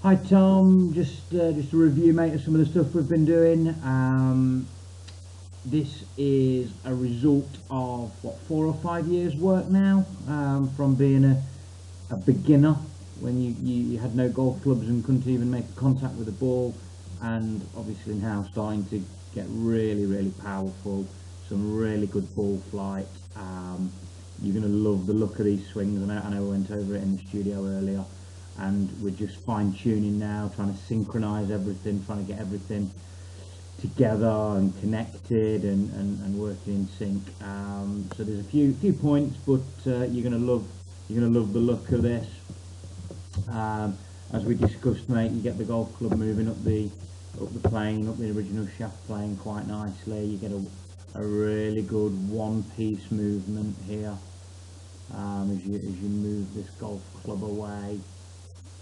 Hi Tom, just a review, mate, of some of the stuff we've been doing. This is a result of what, 4 or 5 years work now, from being a beginner when you had no golf clubs and couldn't even make a contact with the ball, and obviously now starting to get really powerful, some really good ball flight. You're going to love the look of these swings. I know we went over it in the studio earlier, and we're just fine-tuning now, trying to synchronize everything, trying to get everything together and connected and working in sync. So there's a few points, but you're gonna love the look of this. As we discussed, mate, you get the golf club moving up the plane, up the original shaft plane quite nicely. You get a really good one-piece movement here. As you move this golf club away,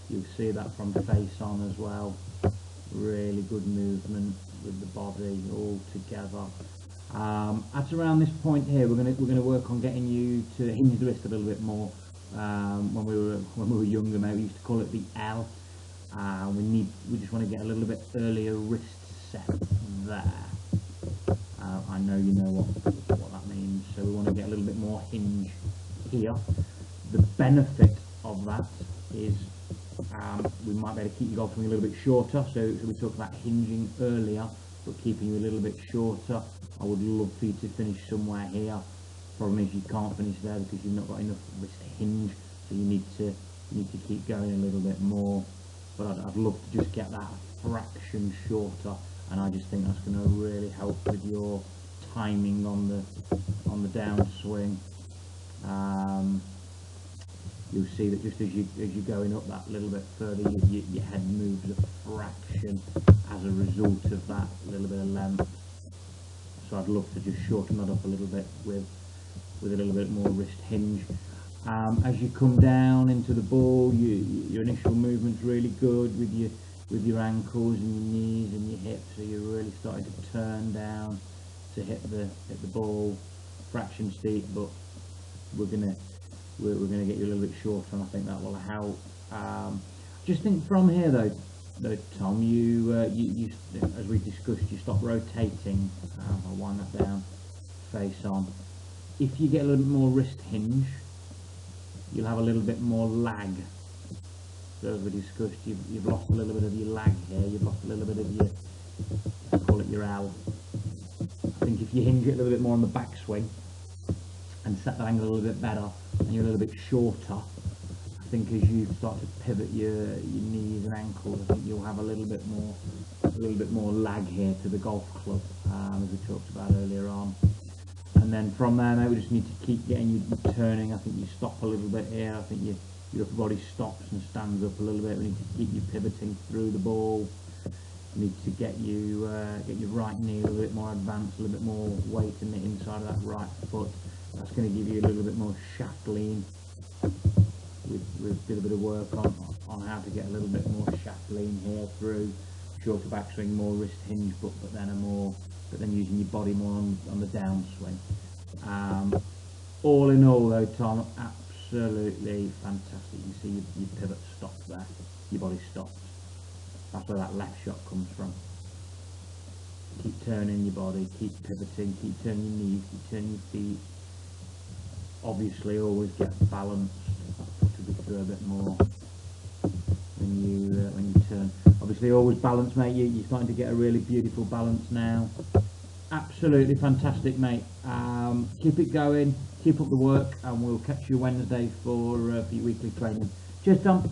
you'll see that from face on as well. Really good movement with the body all together. At around this point here, we're gonna work on getting you to hinge the wrist a little bit more. When we were younger, mate, we used to call it the L. We just want to get a little bit earlier wrist set there. I know you know what that means. So we want to get a little bit more hinge here. The benefit of that is we might be able to keep your golf swing a little bit shorter. So we talk about hinging earlier, but keeping you a little bit shorter. I would love for you to finish somewhere here. Problem is you can't finish there because you've not got enough wrist hinge, so you need to keep going a little bit more. But I'd love to just get that a fraction shorter, and I just think that's going to really help with your timing on the downswing. You'll see that just as you're going up that little bit further, your head moves a fraction as a result of that little bit of length. So I'd love to just shorten that up a little bit with a little bit more wrist hinge. As you come down into the ball, your initial movement's really good with your ankles and your knees and your hips. So you're really starting to turn down to hit the ball. Fraction steep, but we're gonna get you a little bit shorter, and I think that will help. Just think from here though, Tom, you as we discussed, you stop rotating. I'll wind that down, face on. If you get a little bit more wrist hinge, you'll have a little bit more lag. So as we discussed, you've lost a little bit of your lag here. You've lost a little bit of your, let's call it your L. I think if you hinge it a little bit more on the backswing and set that angle a little bit better, and you're a little bit shorter, I think as you start to pivot your knees and ankles, I think you'll have a little bit more lag here to the golf club, as we talked about earlier on. And then from there, mate, we just need to keep getting you turning. I think you stop a little bit here. I think your upper body stops and stands up a little bit. We need to keep you pivoting through the ball. We need to get your right knee a little bit more advanced, a little bit more weight in the inside of that right foot. That's going to give you a little bit more shaft lean. We've did a bit of work on how to get a little bit more shaft lean here through shorter backswing, more wrist hinge, but then using your body more on the downswing. All in all though, Tom, absolutely fantastic. You see your pivot stops there, your body stops. That's where that left shot comes from. Keep turning your body, keep pivoting, keep turning your knees, keep turning your feet. Obviously always get balanced. I'll put it through a bit more when you turn. Obviously always balance, mate. You're starting to get a really beautiful balance now. Absolutely fantastic, mate. Keep it going, keep up the work, and we'll catch you Wednesday for your weekly training. Cheers, Tom.